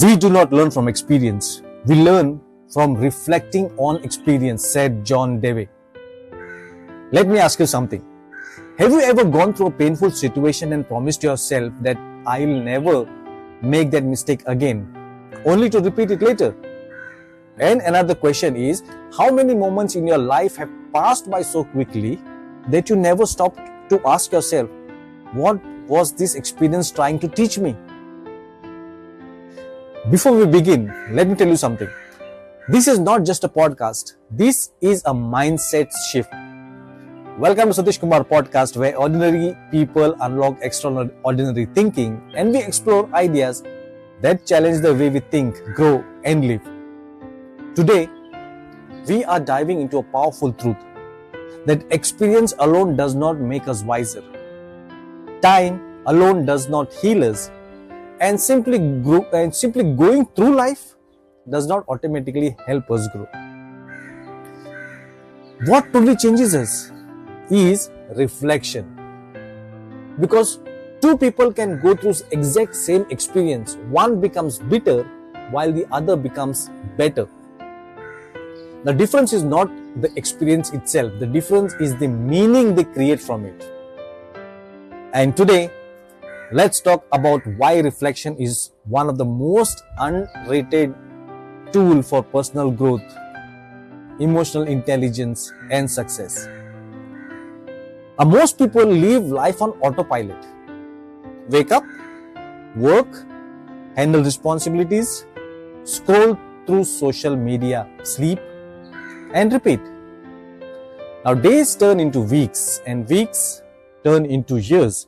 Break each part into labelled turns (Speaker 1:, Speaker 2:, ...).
Speaker 1: We do not learn from experience. We learn from reflecting on experience, said John Dewey. Let me ask you something. Have you ever gone through a painful situation and promised yourself that I'll never make that mistake again, only to repeat it later? And another question is, how many moments in your life have passed by so quickly that you never stopped to ask yourself, what was this experience trying to teach me? Before we begin, let me tell you something. This is not just a podcast. This is a mindset shift. Welcome to Satish Kumar Podcast, where ordinary people unlock extraordinary thinking and we explore ideas that challenge the way we think, grow and live. Today, we are diving into a powerful truth that experience alone does not make us wiser. Time alone does not heal us, and simply going through life does not automatically help us grow. What truly changes us is reflection. Because two people can go through exact same experience. One becomes bitter while the other becomes better. The difference is not the experience itself. The difference is the meaning they create from it. And today, let's talk about why reflection is one of the most underrated tools for personal growth, emotional intelligence, and success. Most people live life on autopilot. Wake up, work, handle responsibilities, scroll through social media, sleep, and repeat. Now days turn into weeks and weeks turn into years.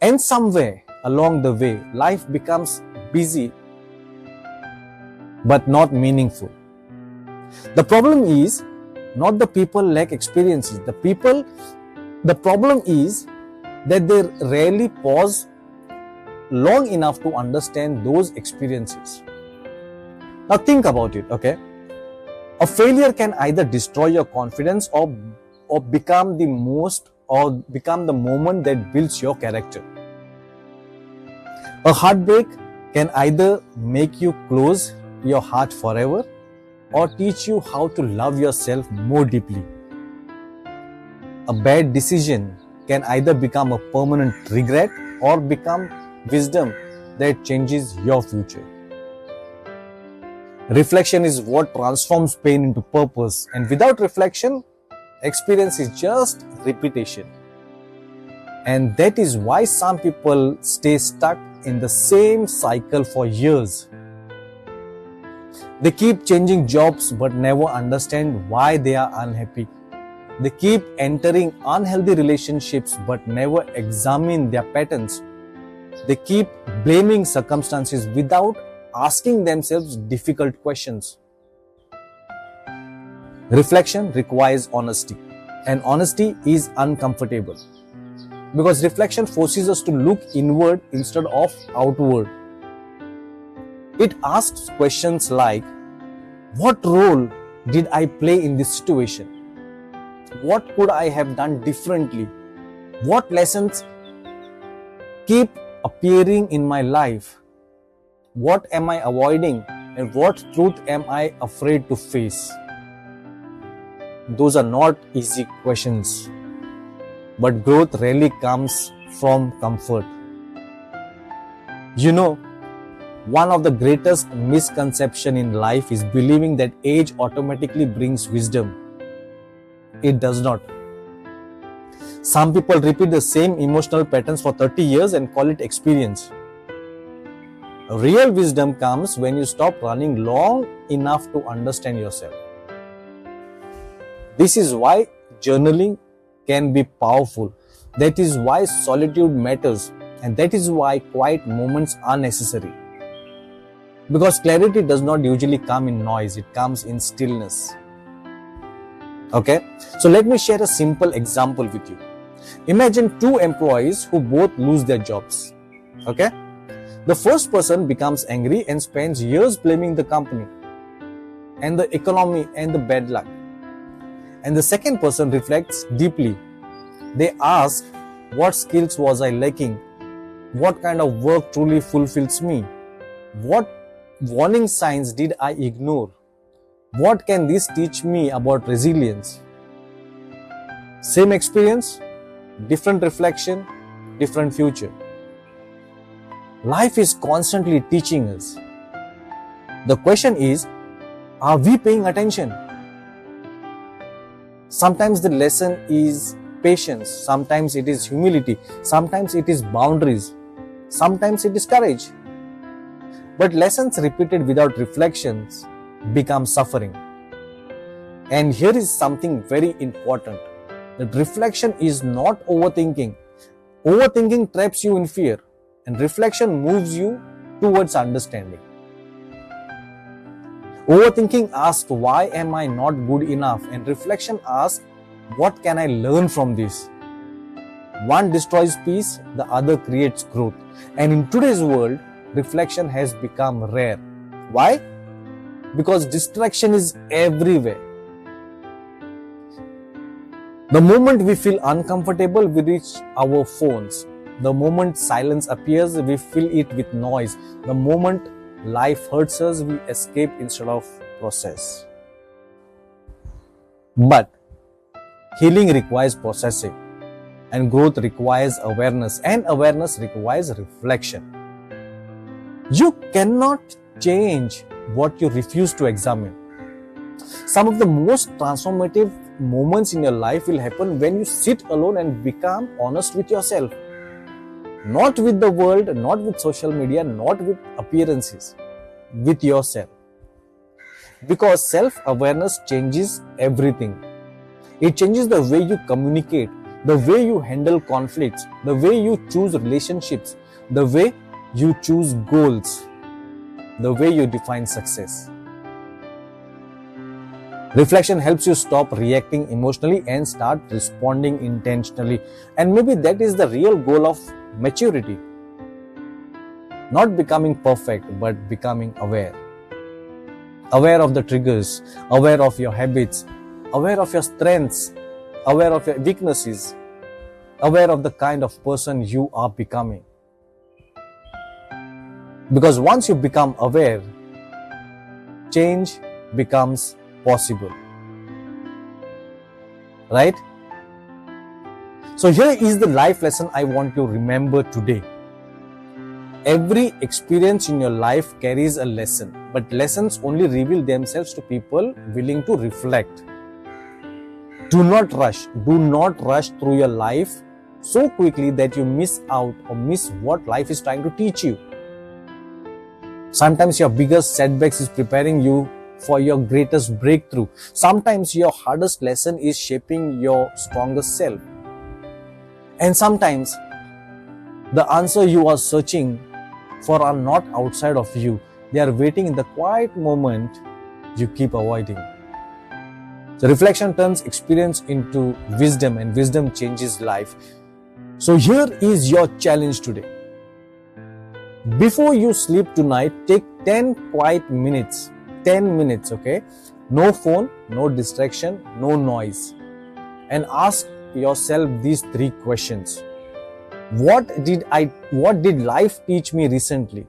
Speaker 1: And somewhere along the way, life becomes busy but not meaningful. The problem is not the people lack experiences. The problem is that they rarely pause long enough to understand those experiences. Now think about it, okay? A failure can either destroy your confidence or become the moment that builds your character. A heartbreak can either make you close your heart forever or teach you how to love yourself more deeply. A bad decision can either become a permanent regret or become wisdom that changes your future. Reflection is what transforms pain into purpose, and without reflection, experience is just repetition. And that is why some people stay stuck in the same cycle for years. They keep changing jobs but never understand why they are unhappy. They keep entering unhealthy relationships but never examine their patterns. They keep blaming circumstances without asking themselves difficult questions. Reflection requires honesty, and honesty is uncomfortable because reflection forces us to look inward instead of outward. It asks questions like, what role did I play in this situation? What could I have done differently? What lessons keep appearing in my life? What am I avoiding? And what truth am I afraid to face? Those are not easy questions. But growth rarely comes from comfort. You know, one of the greatest misconceptions in life is believing that age automatically brings wisdom. It does not. Some people repeat the same emotional patterns for 30 years and call it experience. Real wisdom comes when you stop running long enough to understand yourself. This is why journaling can be powerful. That is why solitude matters, and that is why quiet moments are necessary. Because clarity does not usually come in noise, it comes in stillness. Okay, so let me share a simple example with you. Imagine two employees who both lose their jobs. Okay, the first person becomes angry and spends years blaming the company and the economy and the bad luck. And the second person reflects deeply. They ask, what skills was I lacking? What kind of work truly fulfills me? What warning signs did I ignore? What can this teach me about resilience? Same experience, different reflection, different future. Life is constantly teaching us. The question is, are we paying attention? Sometimes the lesson is patience, sometimes it is humility, sometimes it is boundaries, sometimes it is courage. But lessons repeated without reflections become suffering. And here is something very important, that reflection is not overthinking. Overthinking traps you in fear, and reflection moves you towards understanding. Overthinking asks, why am I not good enough? And reflection asks, what can I learn from this? One destroys peace, the other creates growth. And in today's world, reflection has become rare. Why? Because distraction is everywhere. The moment we feel uncomfortable, we reach our phones. The moment silence appears, we fill it with noise. The moment life hurts us, we escape instead of process. But healing requires processing, and growth requires awareness, and awareness requires reflection. You cannot change what you refuse to examine. Some of the most transformative moments in your life will happen when you sit alone and become honest with yourself. Not with the world, not with social media, not with appearances, with yourself. Because self-awareness changes everything. It changes the way you communicate, the way you handle conflicts, the way you choose relationships, the way you choose goals, the way you define success. Reflection helps you stop reacting emotionally and start responding intentionally. And maybe that is the real goal of maturity. Not becoming perfect, but becoming aware. Aware of the triggers, aware of your habits, aware of your strengths, aware of your weaknesses, aware of the kind of person you are becoming. Because once you become aware, change becomes possible. Right? So here is the life lesson I want you to remember today. Every experience in your life carries a lesson, but lessons only reveal themselves to people willing to reflect. Do not rush. Do not rush through your life so quickly that you miss out or miss what life is trying to teach you. Sometimes your biggest setbacks is preparing you for your greatest breakthrough. Sometimes your hardest lesson is shaping your strongest self. And sometimes the answer you are searching for are not outside of you. They are waiting in the quiet moment you keep avoiding. So reflection turns experience into wisdom, and wisdom changes life. So here is your challenge today. Before you sleep tonight, take 10 quiet minutes. 10 minutes, okay? No phone, no distraction, no noise. And ask yourself these 3 questions. What did life teach me recently?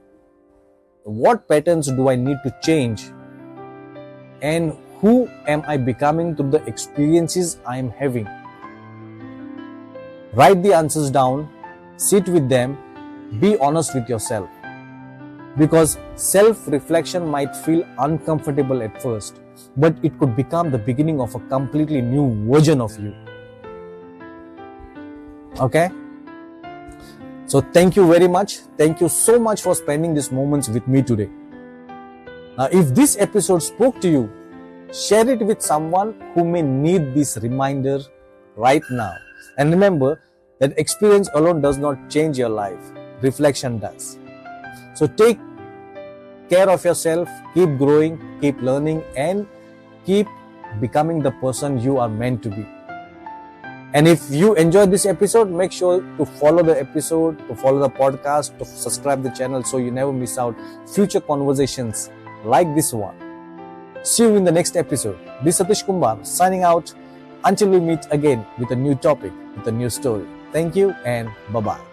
Speaker 1: What patterns do I need to change? And who am I becoming through the experiences I am having? Write the answers down, sit with them, be honest with yourself. Because self-reflection might feel uncomfortable at first, but it could become the beginning of a completely new version of you. Okay? So thank you very much. Thank you so much for spending these moments with me today. Now, if this episode spoke to you, share it with someone who may need this reminder right now. And remember that experience alone does not change your life. Reflection does. So take care of yourself, keep growing, keep learning, and keep becoming the person you are meant to be. And if you enjoyed this episode, make sure to follow the episode, to follow the podcast, to subscribe the channel so you never miss out future conversations like this one. See you in the next episode. This is Satish Kumar signing out until we meet again with a new topic, with a new story. Thank you and bye-bye.